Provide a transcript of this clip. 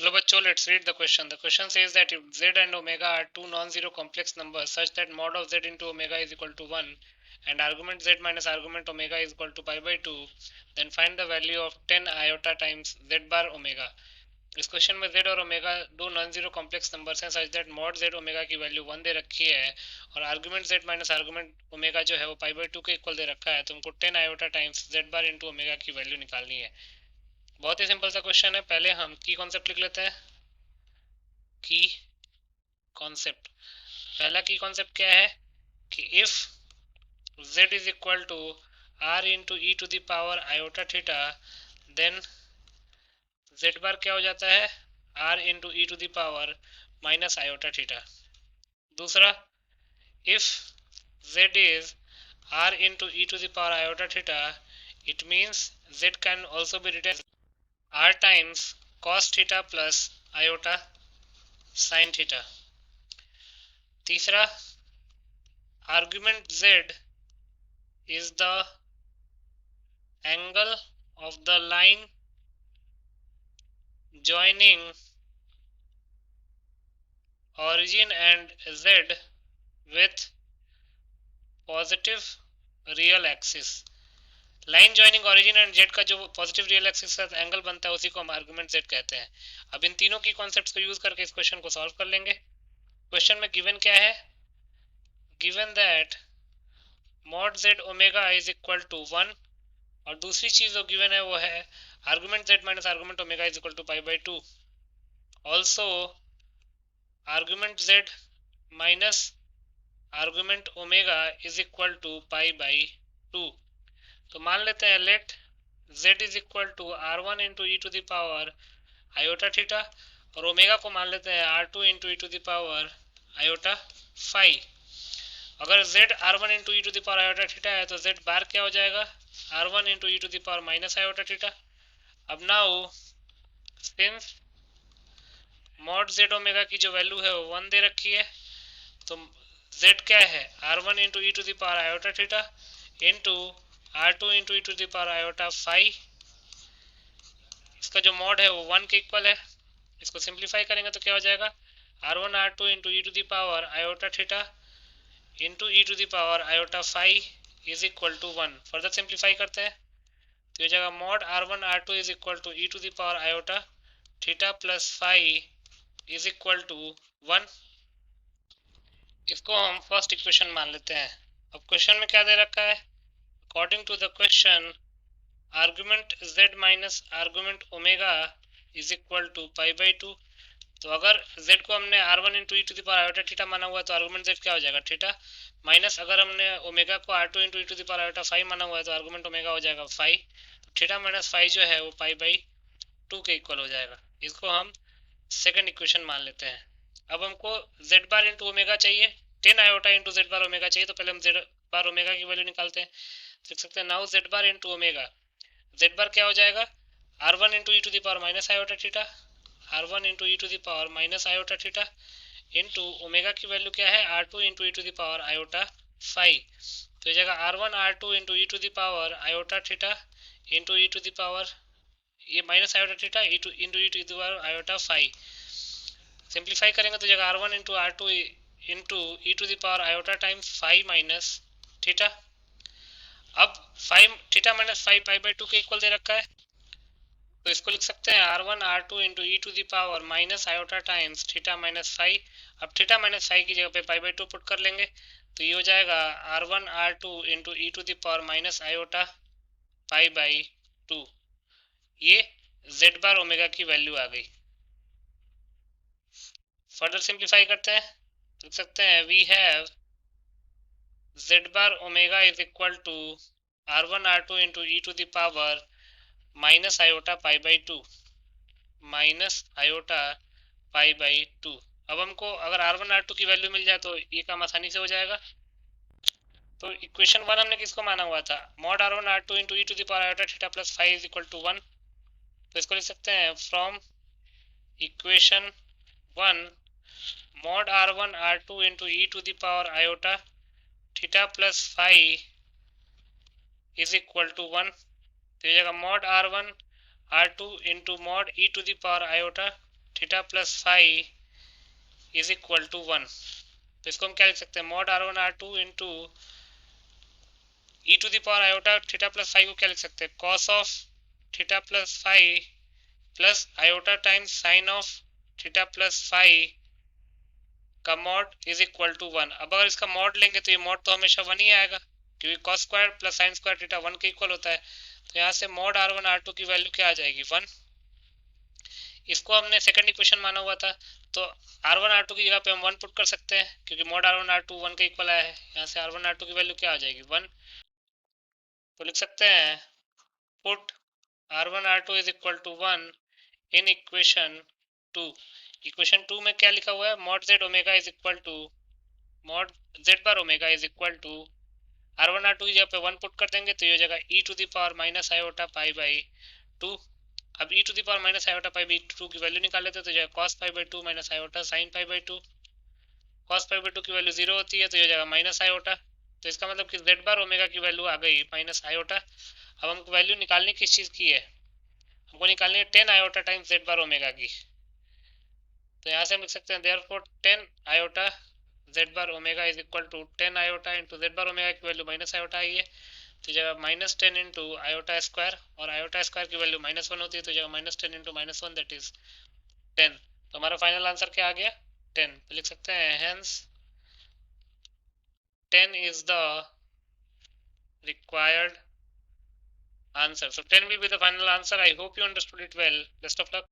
चलो बच्चों, let's read the question. The question says that if z and omega are two non-zero complex numbers such that mod of z into omega is equal to 1 and argument z minus argument omega is equal to pi by 2, then find the value of 10 iota times z bar omega. इस question में z और omega दो non zero complex numbers हैं such that mod z omega की value 1 दे रखी है और argument z minus argument omega जो है वो पाई बाई 2 के इक्वल दे रखा है, तो हमको 10 iota times z bar into omega की वैल्यू निकालनी है। बहुत ही सिंपल सा क्वेश्चन है। पहले हम की कॉन्सेप्ट लिख लेते हैं। की कॉन्सेप्ट, पहला की कॉन्सेप्ट क्या है कि if z is equal to r into E to the power iota theta, then z bar क्या हो जाता है r into E to the power minus iota theta. दूसरा, if z is r into E to the power iota theta, it means z can also be written r times cos theta plus iota sin theta. तीसरा, argument z is the angle of the line joining origin and z with positive real axis। Line joining origin and Z का जो positive real axis का angle बनता है उसी को हम argument Z कहते हैं। अब इन तीनों की कॉन्सेप्ट्स को यूज करके इस क्वेश्चन को सॉल्व कर लेंगे। क्वेश्चन में गिवन क्या है, given that mod z omega is equal to 1 और दूसरी चीज जो गिवन है वो है argument z minus argument omega is equal to pi by 2। Also argument z minus argument omega is equal to pi by 2। तो मान लेते हैं let z is equal to r1 into E to the power iota theta और omega को मान लेते हैं r2 into E to the power iota phi. अगर z r1 into E to the power iota theta है तो z bar क्या हो जाएगा r1 into E to the power minus iota theta. अब now since mod z omega की जो value है वो 1 दे रखी है, तो z क्या है r1 into E to the power iota theta into r2 into E to the power iota phi. इसका जो मॉड है वो 1 के इक्वल है। इसको सिंप्लीफाई करेंगे तो क्या हो जाएगा r1 r2 into E to the power iota theta into E to the power iota phi is equal to 1। Further simplify करते हैं तो ये जाएगा mod r1 r2 is equal to e to the power iota theta plus phi is equal to 1। इसको हम first equation मान लेते हैं। अब क्वेश्चन में क्या दे रखा है, according to the question argument z minus argument omega is equal to pi by 2। तो अगर z को हमने r1 into E to the power iota theta माना हुआ है तो आर्गुमेंट z क्या हो जाएगा थीटा, माइनस अगर हमने ओमेगा को r2 into E to the power iota phi माना हुआ है तो आर्गुमेंट ओमेगा हो जाएगा फाई। तो थीटा माइनस फाई जो है वो पाई बाई 2 के इक्वल हो जाएगा। इसको हम सेकंड इक्वेशन मान लेते हैं। अब हमको z बार इंटू ओमेगा चाहिए, 10 iota into z bar omega चाहिए, तो पहले हम z बार ओमेगा की वैल्यू निकालते हैं। लिख सकते हैं now z bar into omega, z bar क्या हो जाएगा r1 into E to the power minus iota theta, r1 into E to the power minus iota theta into omega की वैल्यू क्या है r2 into E to the power iota phi. तो ये जाएगा r1 r2 into E to the power iota theta into E to the power ये minus iota theta into E to the power iota phi. Simplify करेंगे तो जाएगा r1 into r2 into E to the power iota times phi minus theta. अब five theta minus five pi by 2 के equal दे रखा है, तो इसको लिख सकते हैं r1 r2 into E to the power minus iota times theta minus five. अब थीटा माइनस फाइव की जगह पे पाई बाई 2 पुट कर लेंगे तो ये हो जाएगा r1 r2 into E to the power minus iota pi by 2। ये z बार ओमेगा की वैल्यू आ गई। फर्दर सिंप्लीफाई करते हैं तो लिख सकते हैं we have z bar omega is equal to r1 r2 into E to the power minus iota pi by 2 minus iota pi by 2। अब हमको अगर r1 r2 की वैल्यू मिल जाए तो ये काम आसानी से हो जाएगा। तो इक्वेशन 1 हमने किसको माना हुआ था mod r1 r2 into E to the power iota theta plus five is equal to 1। तो इसको लिख सकते हैं from equation 1 mod r1 r2 into e to the power iota theta plus phi is equal to 1। तो ये जगह mod r1 r2 into mod e to the power iota theta plus five is equal to 1। तो इसको हम क्या लिख सकते हैं, mod r1 r2 into e to the power iota theta plus five को क्या लिख सकते हैं, cos of theta plus five plus iota times sine of theta plus five का मॉड इज इक्वल टू 1। अब अगर इसका मॉड लेंगे तो ये मॉड तो हमेशा 1 ही आएगा, क्योंकि cos square plus sine square theta 1 के इक्वल होता है। तो यहाँ से मॉड r1 r2 की वैल्यू क्या आ जाएगी, 1। इसको हमने सेकंड इक्वेशन माना हुआ था, तो r1 r2 की जगह पे हम 1 पुट कर सकते हैं, क्योंकि मॉड r1 r2 1 के इक्वल आया है। यहाँ से r1 r2 की वैल्यू क्या आ जाएगी, 1। तो लिख सकते हैं put r1 r2 is equal to 1 in equation 2। Equation 2 में क्या लिखा हुआ है, mod z omega is equal to mod z bar omega is equal to r1 r2 की जगह पे 1 पुट कर देंगे तो ये हो जाएगा e to the power minus iota pi by 2। अब e to the power minus iota pi by 2 की वैल्यू निकाल लेते हैं, तो जो है cos pi by 2 minus iota sine pi by 2। cos pi by 2 की वैल्यू 0 होती है, तो ये हो जाएगा माइनस आयोटा। तो इसका मतलब कि z बार ओमेगा की वैल्यू आ गई माइनस आयोटा। अब हमको वैल्यू निकालनी किस चीज़ की है, हमको निकालनी है 10 iota times z bar omega की। तो यहाँ से हम लिख सकते हैं therefore 10 iota z bar omega is equal to 10 iota into z bar omega की वैल्यू माइनस आयोटा आई है, तो जगह माइनस 10 इंटू आयोटा स्क्वायर, और आयोटा स्क्वायर की वैल्यू माइनस 1 होती है, तो जगह minus 10 into minus 1 that is 10। तो हमारा फाइनल आंसर क्या आ गया, 10। तो लिख सकते हैं hence 10 is the required answer. So 10 will be the final answer. I hope you understood it well. Best of luck.